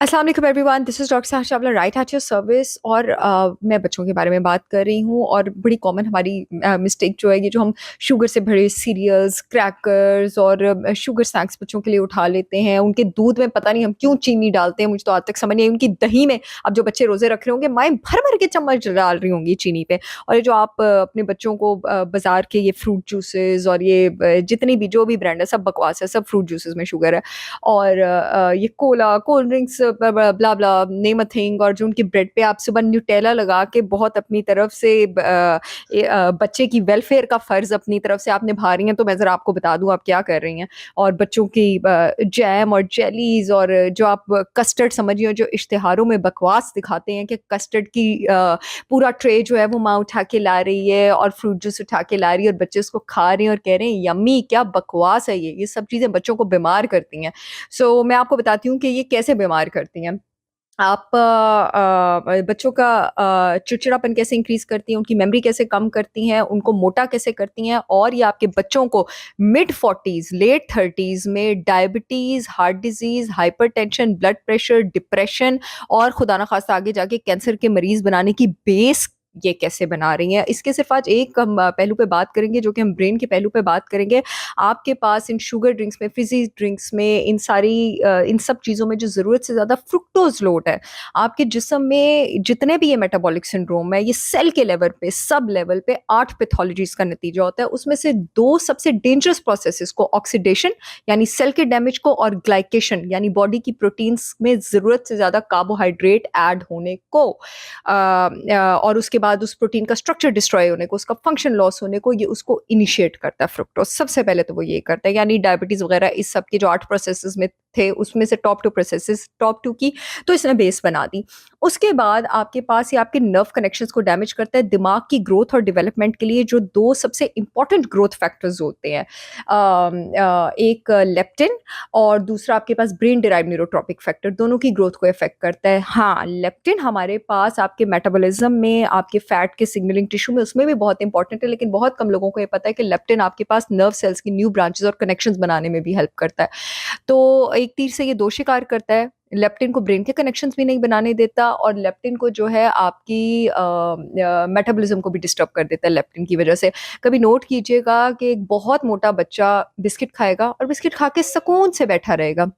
अस्सलाम वालेकुम everyone, this is doctor साहब Chawla right at your service. और मैं बच्चों के बारे में बात कर रही हूँ। और बड़ी कॉमन हमारी मिस्टेक जो है, ये जो हम शुगर से भरे सीरियल्स, क्रैकर्स और शुगर स्नैक्स बच्चों के लिए उठा लेते हैं। उनके दूध में पता नहीं हम क्यों चीनी डालते हैं, मुझे तो आज तक समझ नहीं आई। उनकी दही में अब जो बच्चे रोज़े रख रहे होंगे, माएँ भर-भर के चम्मच डाल रही होंगी चीनी पे। और ये जो आप अपने बच्चों को बाज़ार के ये फ्रूट जूसेस और ये जितनी भी जो भी ब्रांड है, सब बकवास है, सब फ्रूट जूसेस में शुगर है। और ये Cola, cold drinks blah blah name a thing. और जो उनकी ब्रेड पे आप सुबह न्यूटेला लगा के बहुत अपनी तरफ से बच्चे की वेलफेयर का फ़र्ज़ अपनी तरफ से आप निभा रही हैं, तो मैं ज़रा आपको बता दूँ आप क्या कर रही हैं। और बच्चों की जैम और जेलीज़ और जो आप कस्टर्ड समझिए, जो इश्तिहारों में बकवास दिखाते हैं कि कस्टर्ड की पूरा ट्रे जो है वो माँ उठा के ला रही है और फ्रूट जूस उठा के ला रही है और बच्चे उसको खा रहे हैं और कह रहे हैं यम्मी, क्या बकवास है ये सब चीज़ें बच्चों को बीमार करती हैं। सो मैं आपको बताती हूँ कि ये कैसे बीमार करती हैं। आप बच्चों का चिड़चिड़ापन कैसे इंक्रीज़ करती हैं, उनकी मेमोरी कैसे कम करती हैं, उनको मोटा कैसे करती हैं। और ये आपके बच्चों को मिड 40s, लेट 30s में diabetes, heart disease, hypertension, blood pressure, depression और खुदा ना ख़ास्ता आगे जाके कैंसर के मरीज़ बनाने की बेस ये कैसे बना रही हैं। इसके सिर्फ़ आज एक हम पहलू पे बात करेंगे, जो कि हम ब्रेन के पहलू पे बात करेंगे। आपके पास इन शुगर ड्रिंक्स में, फ़िज़ी ड्रिंक्स में, इन सब चीज़ों में जो ज़रूरत से ज़्यादा फ्रुक्टोज़ लोड है। आपके जिस्म में जितने भी ये मेटाबॉलिक सिंड्रोम है, ये सेल के लेवल पे, सब लेवल पे 8 पैथोलॉजीज़ का नतीजा होता है। उसमें से 2 सबसे डेंजरस प्रोसेसेस को, ऑक्सीडेशन यानी सेल के डैमेज को, और ग्लाइकेशन यानी बॉडी की प्रोटीन्स में ज़रूरत से ज़्यादा कार्बोहाइड्रेट ऐड होने को, और उसके बाद उस प्रोटीन का स्ट्रक्चर डिस्ट्रॉय होने को, उसका फंक्शन लॉस होने को, ये उसको इनिशिएट करता है फ्रुक्टोज। सबसे पहले तो वो ये करता है, यानी डायबिटीज़ वगैरह इस सब के जो 8 प्रोसेसेस में थे, उसमें से टॉप 2 प्रोसेसेस, टॉप 2 की तो इसने बेस बना दी। उसके बाद आपके पास ये आपके नर्व कनेक्शंस को डैमेज करता है। दिमाग की ग्रोथ और डेवलपमेंट के लिए जो 2 सबसे इंपॉर्टेंट ग्रोथ फैक्टर्स होते हैं, एक लेप्टिन और दूसरा आपके पास ब्रेन डिराइव्ड न्यूरोट्रॉपिक फैक्टर, दोनों की ग्रोथ को इफ़ेक्ट करता है। हाँ, लेप्टिन हमारे पास आपके मेटाबॉलिज़्म में, आपके फैट के सिग्नलिंग टिश्यू में, उसमें भी बहुत इंपॉर्टेंट है, लेकिन बहुत कम लोगों को ये पता है कि लेप्टिन आपके पास नर्व सेल्स की न्यू ब्रांचेज़ और कनेक्शंस बनाने में भी हेल्प करता है। तो एक तीर से ये 2 शिकार करता है। लेप्टिन को ब्रेन के कनेक्शंस भी नहीं बनाने देता, और लेप्टिन को जो है आपकी मेटाबॉलिज़्म को भी डिस्टर्ब कर देता है लेप्टिन की वज़ह से। कभी नोट कीजिएगा कि एक बहुत मोटा बच्चा बिस्किट खाएगा और बिस्किट खा के सुकून से बैठा रहेगा।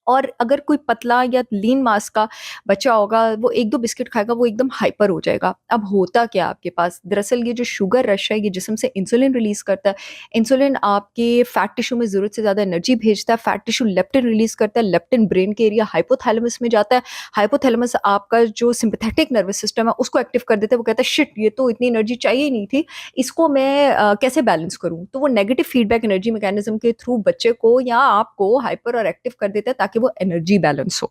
और अगर कोई पतला या लीन मांस का बच्चा होगा, वो 1-2 बिस्किट खाएगा, वो एकदम हाइपर हो जाएगा। अब होता क्या है आपके पास? दरअसल ये जो शुगर रश है, ये जिस्म से इंसुलिन रिलीज़ करता है। इंसुलिन आपके फैट टिश्यू में ज़रूरत से ज़्यादा एनर्जी भेजता है। फैट टिश्यू लेप्टिन रिलीज़ करता है। लेप्टिन ब्रेन के एरिया हाइपोथैलेमस में जाता है। हाइपोथैलेमस आपका जो सिम्पैथेटिक नर्वस सिस्टम है, उसको एक्टिव कर देता है। वो कहता है, शिट! ये तो इतनी एनर्जी चाहिए ही नहीं थी। इसको मैं कैसे बैलेंस करूँ? तो वो नेगेटिव फीडबैक एनर्जी मैकेनिज़्म के थ्रू बच्चे को या आपको हाइपर और एक्टिव कर देता है, ताकि वो एनर्जी बैलेंस हो।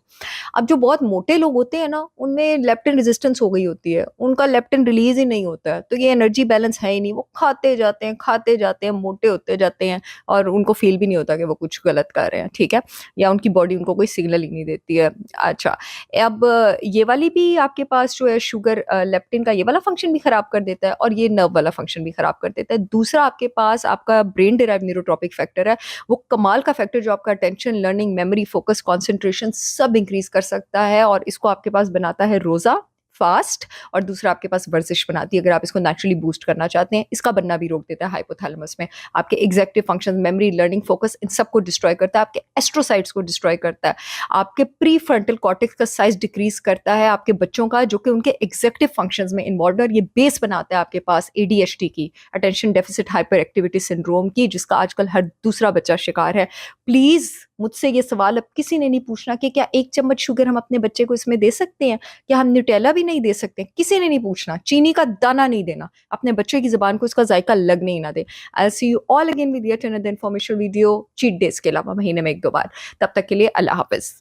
अब जो बहुत मोटे लोग होते हैं ना, उनमें लेप्टिन रेजिस्टेंस हो गई होती है। उनका लेप्टिन रिलीज़ ही नहीं होता है, तो ये एनर्जी बैलेंस है ही नहीं। वो खाते जाते हैं, मोटे होते जाते हैं और उनको फ़ील भी नहीं होता कि वो कुछ गलत कर रहे हैं, ठीक है? या उनकी बॉडी उनको कोई सिग्नल ही नहीं देती है। अच्छा, अब ये वाली भी आपके पास जो है शुगर, लेप्टिन का ये वाला फंक्शन भी खराब कर देता है, और ये नर्व वाला फंक्शन भी खराब कर देता है। दूसरा आपके पास आपका ब्रेन डिराइव्ड न्यूरोट्रॉपिक फैक्टर है। वो कमाल का फैक्टर जो आपका attention, learning, memory, focus, concentration सब इंक्रीज़ कर सकता है, और इसको आपके पास बनाता है रोज़ा, फास्ट। और दूसरा आपके पास वर्जिश बनाती है, अगर आप इसको नेचुरली बूस्ट करना चाहते हैं। इसका बनना भी रोक देता है हाइपोथैलेमस में। आपके executive functions, memory, learning, focus, इन सबको डिस्ट्रॉय करता है। आपके एस्ट्रोसाइट्स को डिस्ट्रॉय करता है। आपके प्रीफ्रंटल कॉर्टेक्स का साइज़ डिक्रीज़ करता है आपके बच्चों का, जो कि उनके एग्ज़ेक्युटिव फंक्शंस में इन्वॉल्व्ड है, और ये बेस बनाता है आपके पास एडीएचडी की, attention deficit hyper activity syndrome की, जिसका आजकल हर दूसरा बच्चा शिकार है। प्लीज़ मुझसे ये सवाल अब किसी ने नहीं पूछना कि क्या 1 चम्मच शुगर हम अपने बच्चे को इसमें दे सकते हैं? क्या हम न्यूटेला भी नहीं दे सकते? किसी ने नहीं पूछना, चीनी का दाना नहीं देना। अपने बच्चे की ज़ुबान को इसका ज़ायका लगने ही ना दें। I will see you all again with yet another informative video, cheat days के अलावा महीने में 1-2 बार। तब तक के लिए अल्लाह हाफ़िज़।